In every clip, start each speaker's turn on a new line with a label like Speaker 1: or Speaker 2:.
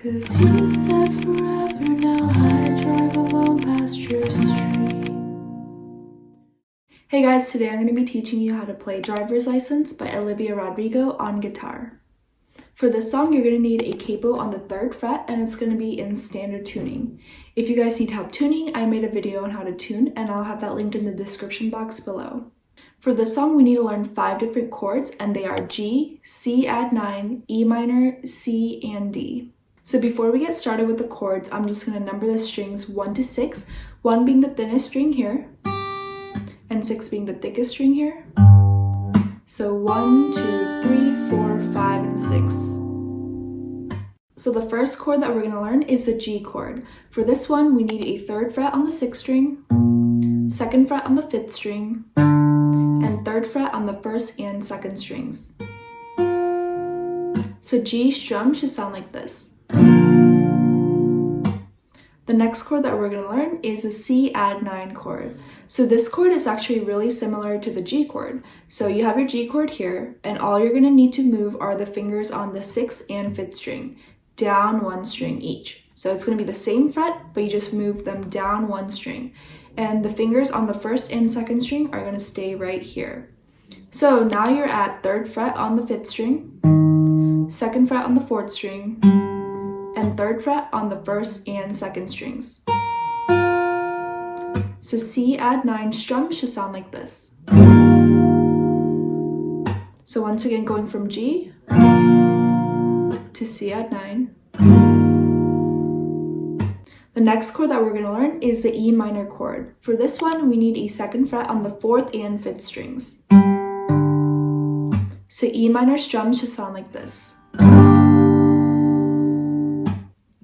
Speaker 1: 'Cause you said forever, now I drive alone past your street. Hey guys, today I'm going to be teaching you how to play Driver's License by Olivia Rodrigo on guitar. For this song, you're going to need a capo on the 3rd fret, and it's going to be in standard tuning. If you guys need help tuning, I made a video on how to tune, and I'll have that linked in the description box below. For this song, we need to learn 5 different chords, and they are G, C add 9, E minor, C, and D. So before we get started with the chords, I'm just going to number the strings 1 to 6, 1 being the thinnest string here, and 6 being the thickest string here. So 1, 2, 3, 4, 5, and 6. So the first chord that we're going to learn is the G chord. For this one, we need a 3rd fret on the 6th string, 2nd fret on the 5th string, and 3rd fret on the 1st and 2nd strings. So G strum should sound like this. The next chord that we're going to learn is a C add 9 chord. So this chord is actually really similar to the G chord. So you have your G chord here, and all you're going to need to move are the fingers on the 6th and 5th string, down 1 string each. So it's going to be the same fret, but you just move them down 1 string. And the fingers on the 1st and 2nd string are going to stay right here. So now you're at 3rd fret on the 5th string, 2nd fret on the 4th string, and 3rd fret on the 1st and 2nd strings. So C add 9 strum should sound like this. So once again, going from G to C add 9. The next chord that we're going to learn is the E minor chord. For this one, we need a 2nd fret on the 4th and 5th strings. So E minor strum should sound like this.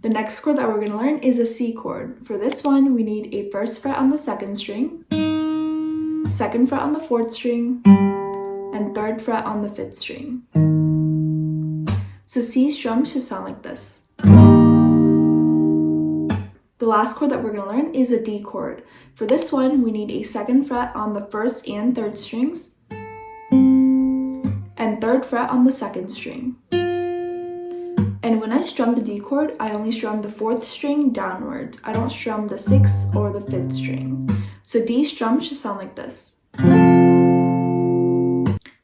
Speaker 1: The next chord that we're going to learn is a C chord. For this one, we need a 1st fret on the 2nd string, 2nd fret on the 4th string, and 3rd fret on the 5th string. So C strum should sound like this. The last chord that we're going to learn is a D chord. For this one, we need a 2nd fret on the 1st and 3rd strings, and 3rd fret on the 2nd string. And when I strum the D chord, I only strum the 4th string downwards. I don't strum the 6th or the 5th string. So D strum should sound like this.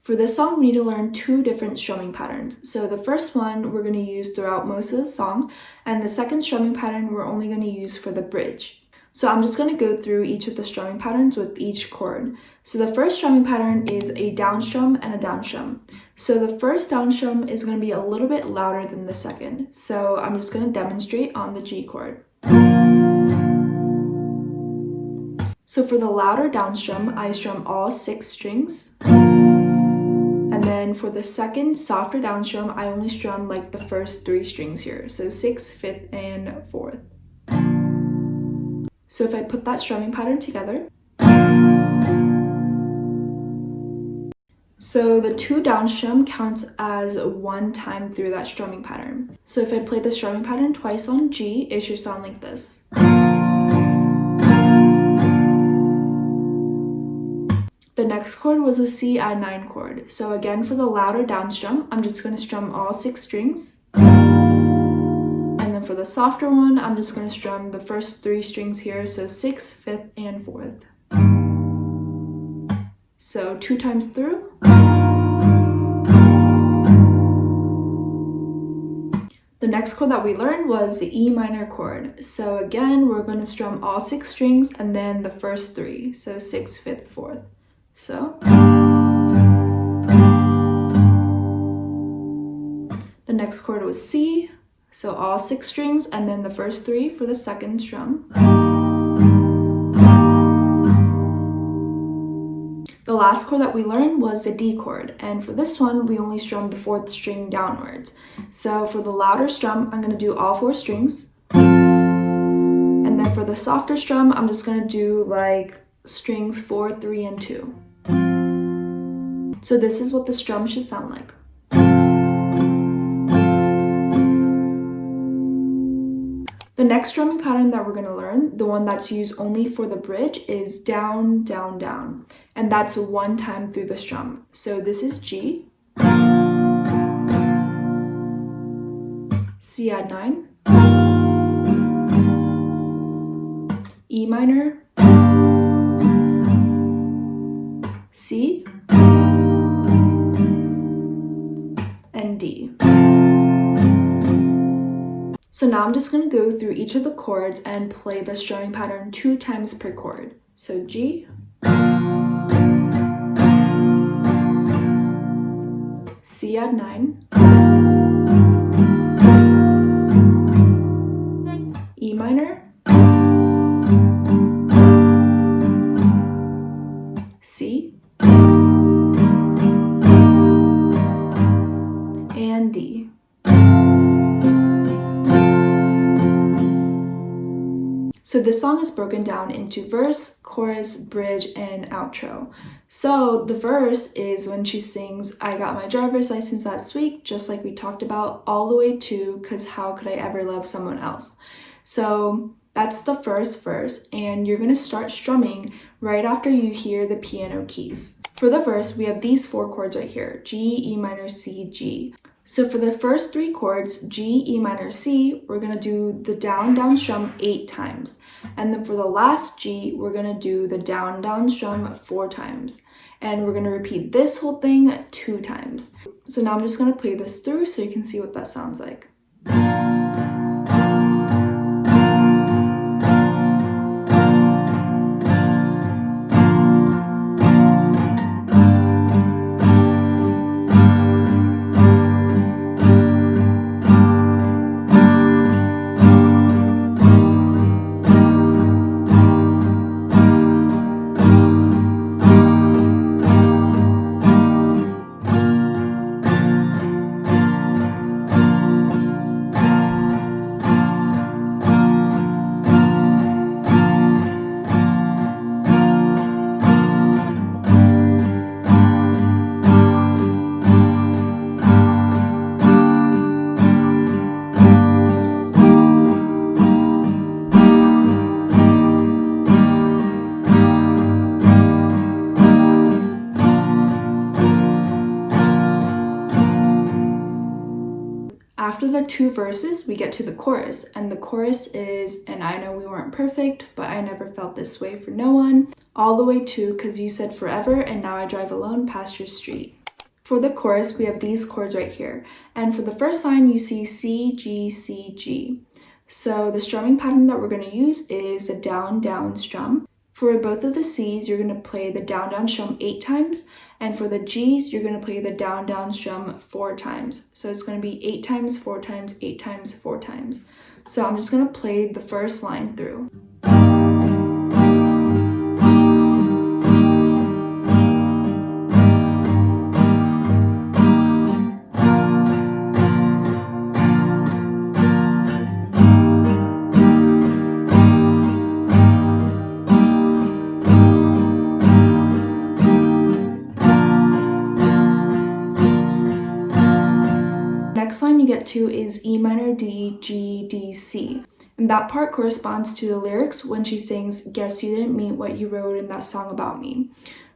Speaker 1: For this song, we need to learn 2 different strumming patterns. So the first one we're going to use throughout most of the song, and the second strumming pattern we're only going to use for the bridge. So I'm just going to go through each of the strumming patterns with each chord. So the first strumming pattern is a down strum and a down strum. So the first down strum is going to be a little bit louder than the second. So I'm just going to demonstrate on the G chord. So for the louder down strum, I strum all 6 strings. And then for the second softer down strum, I only strum like the first 3 strings here. So 6th, 5th, and 4th. So if I put that strumming pattern together, so the 2 down strum counts as 1 time through that strumming pattern. So if I play the strumming pattern twice on G, it should sound like this. The next chord was a C add 9 chord. So again, for the louder down strum, I'm just going to strum all 6 strings. And then for the softer one, I'm just going to strum the first 3 strings here, so 6th, 5th, and 4th. So 2 times through. The next chord that we learned was the E minor chord. So again, we're going to strum all 6 strings and then the first 3, so 6th, 5th, 4th. So the next chord was C. So all 6 strings and then the first 3 for the second strum. The last chord that we learned was the D chord, and for this one we only strum the 4th string downwards. So for the louder strum, I'm going to do all 4 strings. And then for the softer strum, I'm just going to do like strings 4, 3, and 2. So this is what the strum should sound like. The next strumming pattern that we're going to learn, the one that's used only for the bridge, is down, down, down. And that's 1 time through the strum. So this is G, C add 9, E minor, C, and D. So now I'm just going to go through each of the chords and play the strumming pattern 2 times per chord. So G, C add 9, E minor, C, and D. So this song is broken down into verse, chorus, bridge, and outro. So the verse is when she sings, I got my driver's license last week, just like we talked about, all the way to, 'cause how could I ever love someone else? So that's the first verse, and you're gonna start strumming right after you hear the piano keys. For the verse, we have these 4 chords right here, G, E minor, C, G. So for the first 3 chords, G, E minor, C, we're gonna do the down, down strum 8 times. And then for the last G, we're gonna do the down, down strum 4 times. And we're gonna repeat this whole thing 2 times. So now I'm just gonna play this through so you can see what that sounds like. After the 2 verses, we get to the chorus, and the chorus is, and I know we weren't perfect, but I never felt this way for no one, all the way to, 'cause you said forever, and now I drive alone past your street. For the chorus, we have these chords right here, and for the first line, you see C, G, C, G. So the strumming pattern that we're going to use is a down, down strum. For both of the C's, you're going to play the down, down strum 8 times, and for the G's, you're going to play the down, down strum 4 times. So it's going to be 8 times, 4 times, 8 times, 4 times. So I'm just going to play the first line through. Next line you get to is E minor, D, G, D, C. And that part corresponds to the lyrics when she sings, guess you didn't mean what you wrote in that song about me.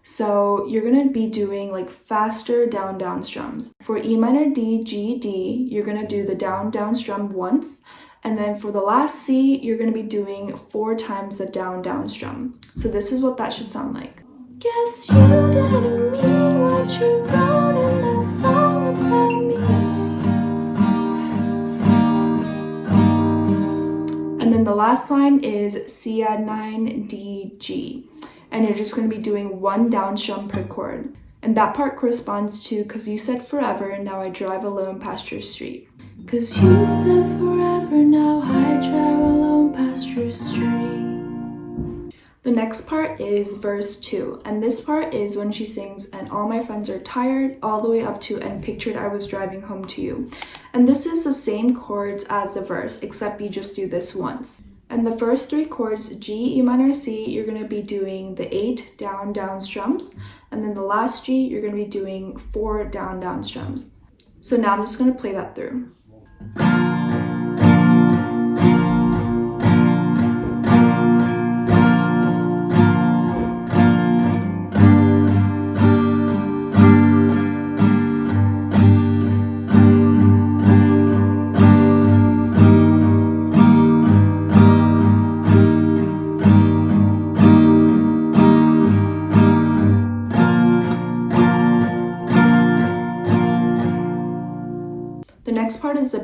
Speaker 1: So you're going to be doing like faster down, down strums. For E minor, D, G, D, you're going to do the down, down strum once. And then for the last C, you're going to be doing 4 times the down, down strum. So this is what that should sound like. Guess you didn't mean what you wrote in that song about me. And then the last line is C add 9, D, G. And you're just going to be doing 1 down strum per chord. And that part corresponds to, 'cause you said forever, and now I drive alone past your street. 'Cause you said forever, now I drive alone past your street. The next part is verse 2, and this part is when she sings, and all my friends are tired, all the way up to, and pictured I was driving home to you. And this is the same chords as the verse, except you just do this once. And the first 3 chords, G, E minor, C, you're going to be doing the 8 down, down strums. And then the last G, you're going to be doing 4 down, down strums. So now I'm just going to play that through.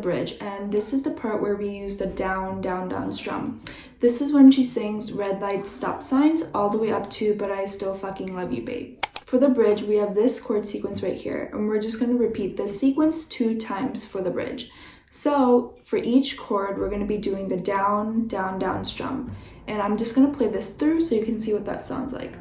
Speaker 1: bridge, and this is the part where we use the down, down, down strum. This is when she sings red lights, stop signs, all the way up to but I still fucking love you, babe. For the bridge, we have this chord sequence right here, and we're just going to repeat this sequence 2 times for the bridge. So for each chord, we're going to be doing the down, down, down strum. And I'm just going to play this through so you can see what that sounds like.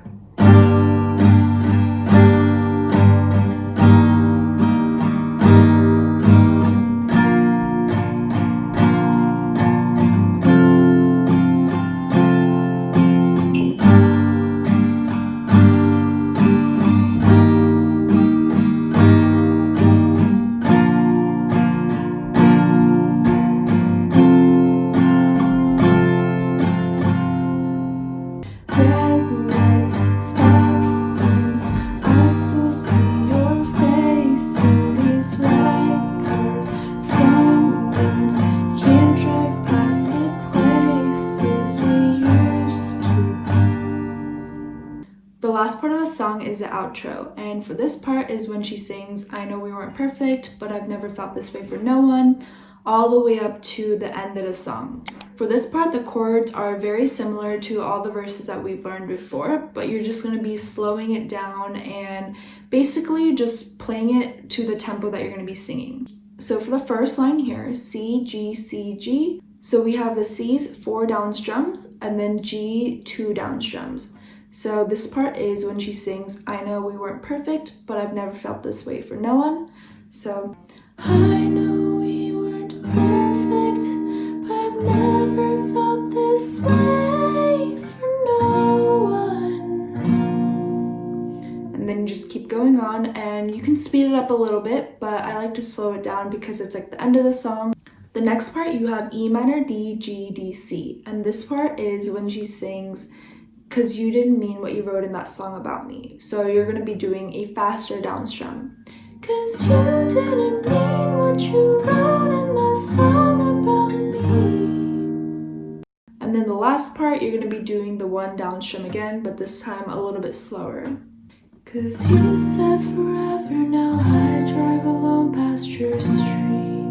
Speaker 1: The last part of the song is the outro, and for this part is when she sings I know we weren't perfect, but I've never felt this way for no one, all the way up to the end of the song. For this part, the chords are very similar to all the verses that we've learned before, but you're just going to be slowing it down and basically just playing it to the tempo that you're going to be singing. So for the first line here, C, G, C, G. So we have the C's 4 down strums and then G 2 down strums. So this part is when she sings, I know we weren't perfect, but I've never felt this way for no one. So, I know we weren't perfect, but I've never felt this way for no one. And then you just keep going on, and you can speed it up a little bit, but I like to slow it down because it's like the end of the song. The next part, you have E minor, D, G, D, C. And this part is when she sings, 'cause you didn't mean what you wrote in that song about me. So you're going to be doing a faster down strum. 'Cause you didn't mean what you wrote in that song about me. And then the last part, you're going to be doing the 1 down strum again, but this time a little bit slower. 'Cause you said forever, now I drive alone past your street.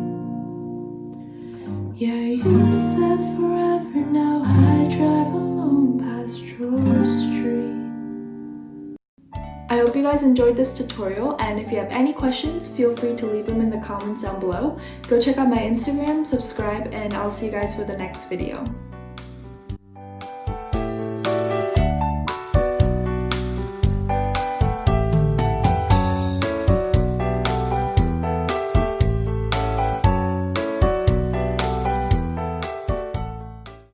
Speaker 1: Yeah, you said forever, now I drive alone past your street. I hope you guys enjoyed this tutorial, and if you have any questions, feel free to leave them in the comments down below. Go check out my Instagram, subscribe, and I'll see you guys for the next video.